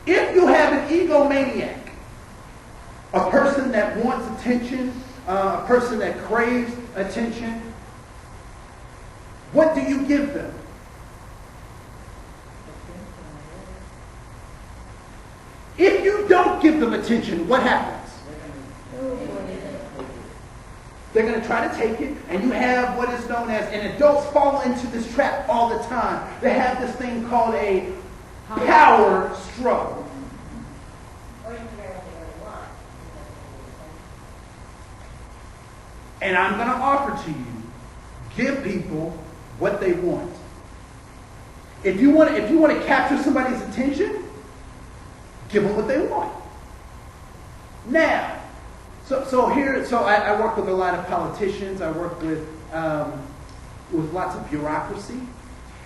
If you have an egomaniac, a person that wants attention, a person that craves attention, what do you give them? If you don't give them attention, what happens? They're going to try to take it, and you have what is known as, and adults fall into this trap all the time. They have this thing called a power struggle. And I'm going to offer to you, give people what they want. If you want to capture somebody's attention, give them what they want. Now, so I work with a lot of politicians. I work with lots of bureaucracy.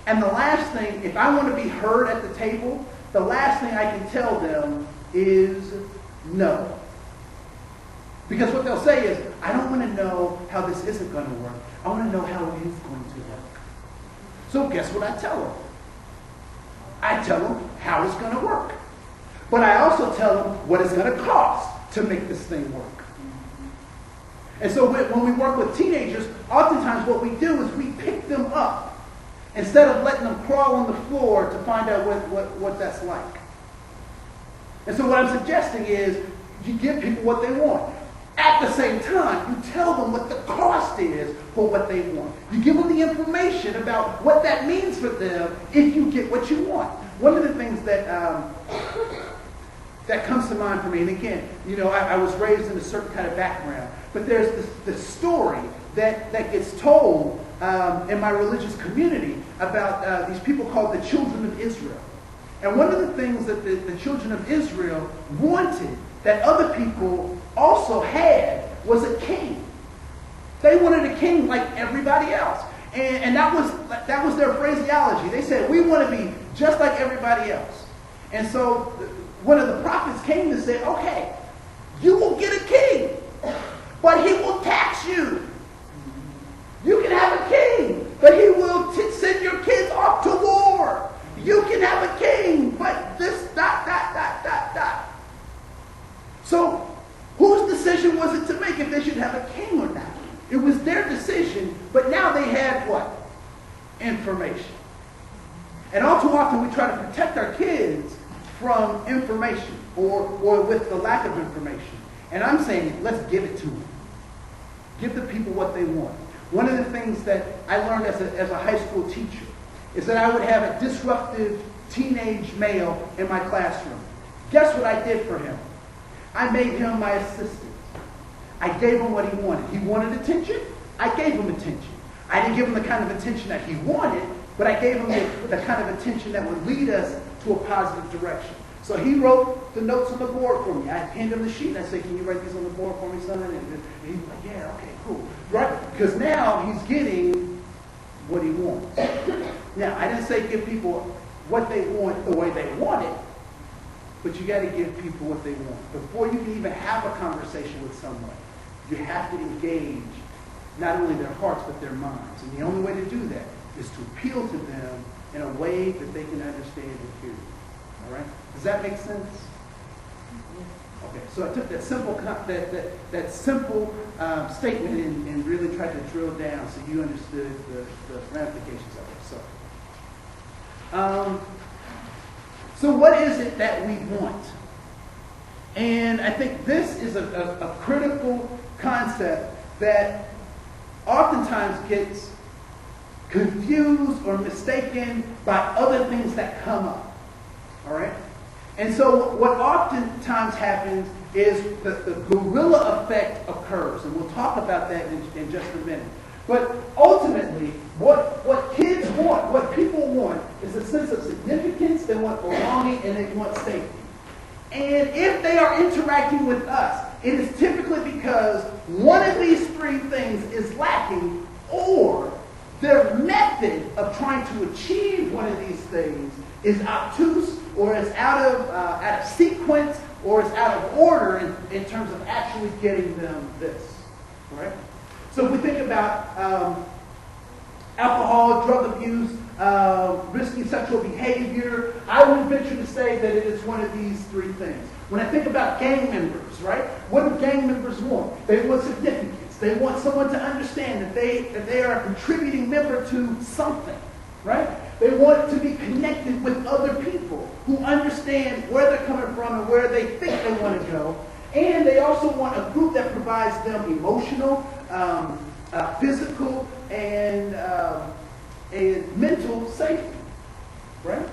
And the last thing, if I want to be heard at the table, the last thing I can tell them is no. Because what they'll say is, I don't want to know how this isn't going to work. I want to know how it is going to work. So guess what I tell them? I tell them how it's going to work. But I also tell them what it's going to cost to make this thing work. And so when we work with teenagers, oftentimes what we do is we pick them up instead of letting them crawl on the floor to find out what that's like. And so what I'm suggesting is you give people what they want. At the same time, you tell them what the cost is for what they want. You give them the information about what that means for them if you get what you want. One of the things that comes to mind for me, and again, I was raised in a certain kind of background, but there's this story that gets told in my religious community about these people called the children of Israel. And one of the things that the children of Israel wanted that other people also had was a king. They wanted a king like everybody else. And that was their phraseology. They said, we want to be just like everybody else. And so one of the prophets came and said, okay, you will get a king, but he will tax you. You can have a king, but he will send your kids off to war. You can have a king, but this, ... So, whose decision was it to make if they should have a king or not? It was their decision, but now they had what? Information. And all too often we try to protect our kids from information or with the lack of information. And I'm saying, let's give it to them. Give the people what they want. One of the things that I learned as a high school teacher is that I would have a disruptive teenage male in my classroom. Guess what I did for him? I made him my assistant. I gave him what he wanted. He wanted attention. I gave him attention. I didn't give him the kind of attention that he wanted, but I gave him the kind of attention that would lead us to a positive direction. So he wrote the notes on the board for me. I handed him the sheet and I said, can you write these on the board for me, son? And he's like, yeah, okay, cool. Right? Because now he's getting what he wants. Now, I didn't say give people what they want the way they want it, but you got to give people what they want. Before you can even have a conversation with someone, you have to engage not only their hearts, but their minds. And the only way to do that is to appeal to them in a way that they can understand and hear. All right? Does that make sense? Okay, so I took that simple statement and really tried to drill down so you understood the ramifications of it. So what is it that we want? And I think this is a critical concept that oftentimes gets confused or mistaken by other things that come up. All right? And so what oftentimes happens is the guerrilla effect occurs. And we'll talk about that in just a minute. But ultimately, what kids want, what people want, is a sense of significance. They want belonging and they want safety. And if they are interacting with us, it is typically because one of these three things is lacking, or their method of trying to achieve one of these things is obtuse, or is out of sequence, or is out of order in terms of actually getting them this. Right? So if we think about alcohol, drug abuse, risky sexual behavior, I would venture to say say that it is one of these three things. When I think about gang members, right? What do gang members want? They want significance. They want someone to understand that they are a contributing member to something, right? They want to be connected with other people who understand where they're coming from and where they think they want to go. And they also want a group that provides them emotional, physical, and mental safety, right?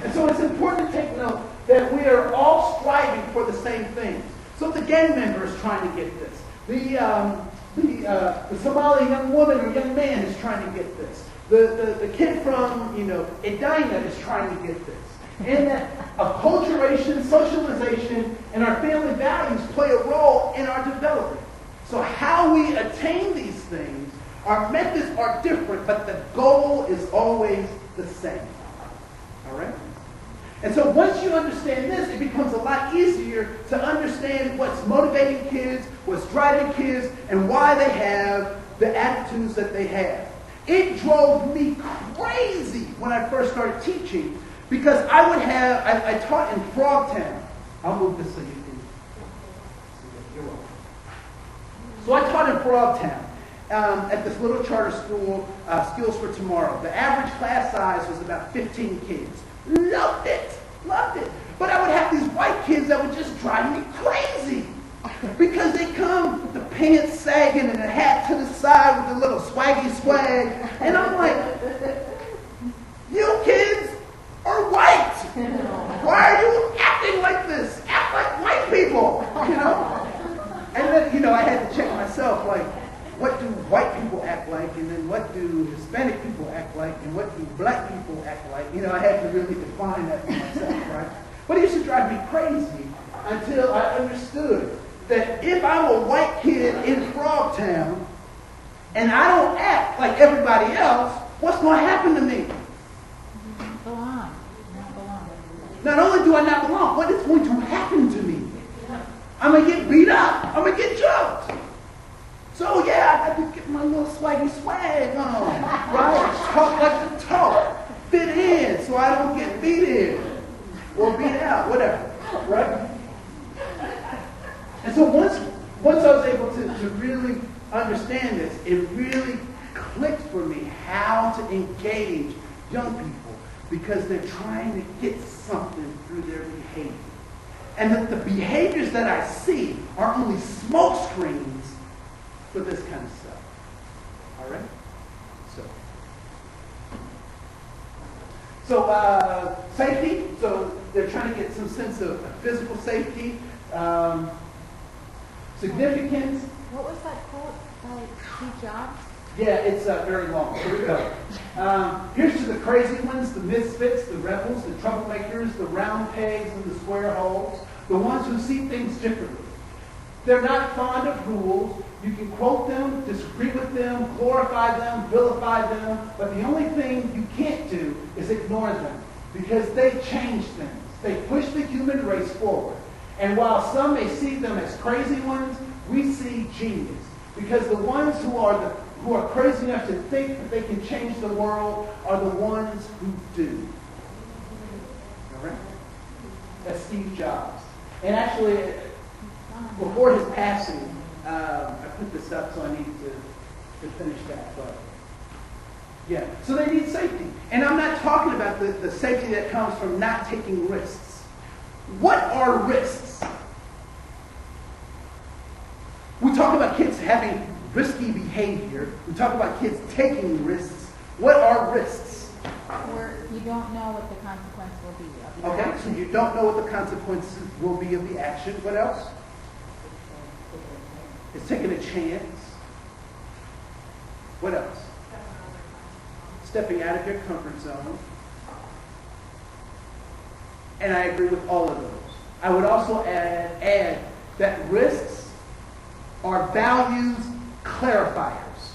And so it's important to take note that we are all striving for the same things. So the gang member is trying to get this. The Somali young woman or young man is trying to get this. The kid from, Edina is trying to get this. And that acculturation, socialization, and our family values play a role in our development. So how we attain these things, our methods are different, but the goal is always the same. All right? And so once you understand this, it becomes a lot easier to understand what's motivating kids, what's driving kids, and why they have the attitudes that they have. It drove me crazy when I first started teaching, because I taught in Frogtown. I'll move this so you can. You're welcome. So I taught in Frogtown at this little charter school, Skills for Tomorrow. The average class size was about 15 kids. Loved it. But I would have these white kids that would just drive me crazy. Because they come with the pants sagging and a hat to the side with a little swaggy swag. And I'm like, you kids are white. Why are you acting like this? Act like white people, And then, I had to check myself, like, what do white people act like? And then what do Hispanic people act like? And what do black people act like? I had to really define that for myself, right? But it used to drive me crazy until I understood that if I'm a white kid in Frogtown and I don't act like everybody else, what's going to happen to me? Belong. Not only do I not belong, what is going to happen to me? I'm going to get beat up. I'm going to get jumped. So yeah, I got to get my little swaggy swag on, right? Talk like the talk. Fit in so I don't get beat in or beat out, whatever, right? And so once I was able to really understand this, it really clicked for me how to engage young people, because they're trying to get something through their behavior. And that the behaviors that I see are only smoke screens for this kind of stuff. All right? So safety. So they're trying to get some sense of physical safety. Significance. What was that quote by Steve Jobs? Yeah, it's very long. Here we go. Here's to the crazy ones, the misfits, the rebels, the troublemakers, the round pegs and the square holes, the ones who see things differently. They're not fond of rules. You can quote them, disagree with them, glorify them, vilify them, but the only thing you can't do is ignore them, because they change things. They push the human race forward. And while some may see them as crazy ones, we see genius. Because the ones who are crazy enough to think that they can change the world are the ones who do. All right? That's Steve Jobs. And actually, before his passing, I put this up, so I need to finish that. But yeah, so they need safety. And I'm not talking about the safety that comes from not taking risks. What are risks? We talk about kids having risky behavior. We talk about kids taking risks. What are risks? Where you don't know what the consequence will be of the Okay, action. so you don't know what the consequences will be of the action. What else? It's taking a chance. What else? Stepping out of your comfort zone. And I agree with all of those. I would also add that risks are values clarifiers.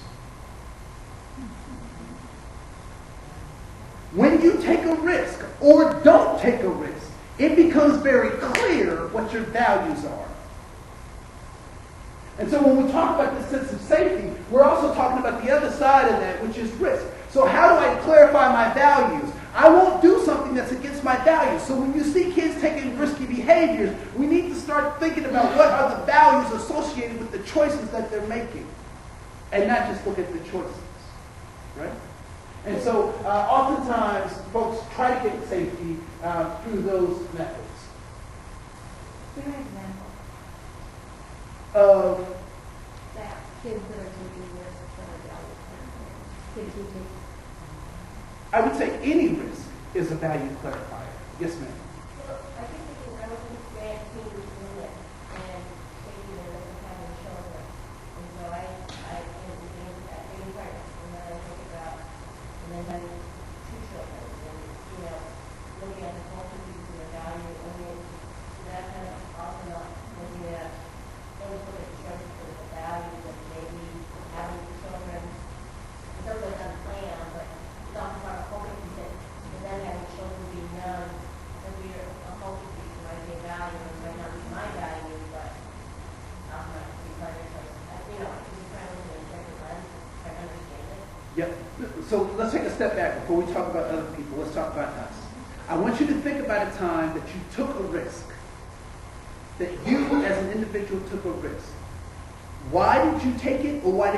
When you take a risk or don't take a risk, it becomes very clear what your values are. And so when we talk about this sense of safety, we're also talking about the other side of that, which is risk. So how do I clarify my values? I won't do something that's against my values. So when you see kids taking risky behaviors, we need to start thinking about what are the values associated with the choices that they're making, and not just look at the choices, right? And so oftentimes folks try to get safety through those methods. Give me an example. Of That kids that are taking risks that are valued. Kids who take. I would say any risk is a value clarifier. Yes, ma'am. I think we can relatively grant teams limit and taking the risk of having children. And so I can begin at being pregnant, and then I think about, and then having two children, and, looking at the culture pieces and the value, I mean, that kind of also not looking at, those look at children for the value that maybe having children, it doesn't look unplanned, but it's often part of culture piece, and then having children be known that we are a culture piece, might be a value, and might not be my value, but might be part of it. Just trying to look at a different lens, try to understand it. Yep. So let's take a step back before we talk about other people. Let's talk about us. I want you to think about a time that you took a risk. That you, as an individual, took a risk. Why did you take it, or why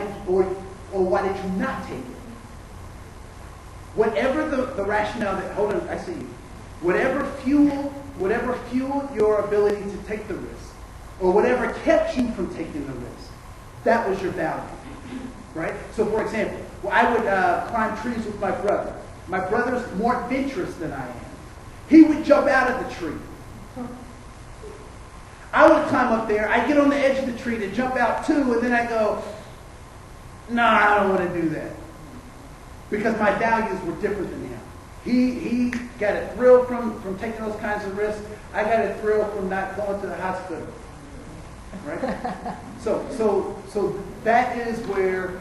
did you not take it? Whatever the rationale that, hold on, I see you. Whatever fueled your ability to take the risk, or whatever kept you from taking the risk, that was your value, right? So, for example, I would climb trees with my brother. My brother's more adventurous than I am. He would jump out of the tree. I would climb up there. I'd get on the edge of the tree to jump out too, and then I go, "No, I don't want to do that," because my values were different than him. He got a thrill from taking those kinds of risks. I got a thrill from not going to the hospital. Right? So that is where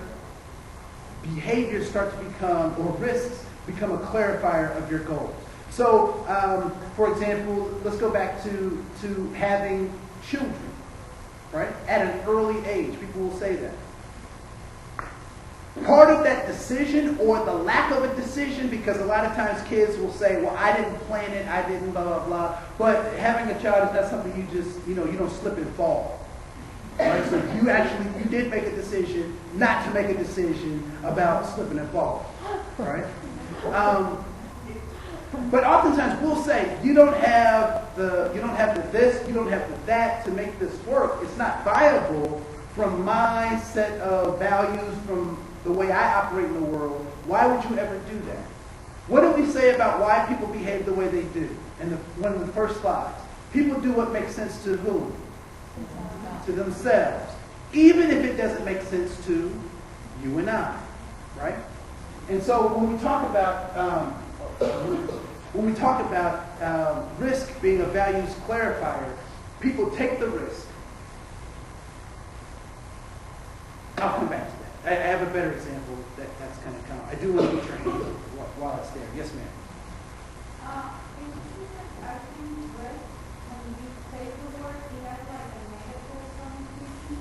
behaviors start to become, or risks become, a clarifier of your goals. So, for example, let's go back to having children, right? At an early age, people will say that. Part of that decision, or the lack of a decision, because a lot of times kids will say, well, I didn't plan it, I didn't blah, blah, blah. But having a child is not something you just, you don't slip and fall. Right? So you did make a decision not to make a decision about slipping and falling. Right? But oftentimes we'll say, you don't have the this, you don't have the that to make this work. It's not viable from my set of values, from the way I operate in the world. Why would you ever do that? What do we say about why people behave the way they do? In one of the first slides. People do what makes sense to whom? To themselves. Even if it doesn't make sense to you and I. Right? And so when we talk about risk being a values clarifier, people take the risk. I'll come back to that. I have a better example that's kind of common. I do want to get your hand while it's there. Yes, ma'am. In student acting with, when you say the word, you have like a negative connotation,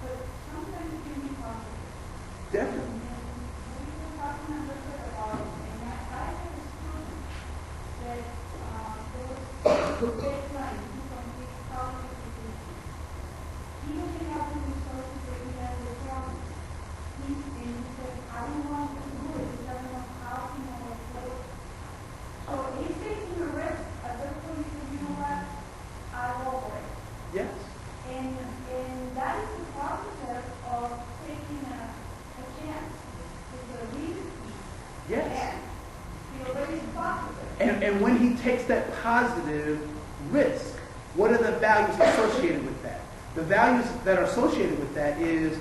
but sometimes it can be positive. Definitely. And we were talking a little bit about, and I had a student that there was a deadline to complete college education. He didn't have the resources that he had the job. And he said, I don't want to do it because I don't know how to know what. So he's taking a risk at this point. He said, you know what, I'll go for it. Yes. And that is the process of taking a chance. It's a risk. Yes. And you're very positive. And when he takes that positive risk, what are the values associated with that? The values that are associated with that is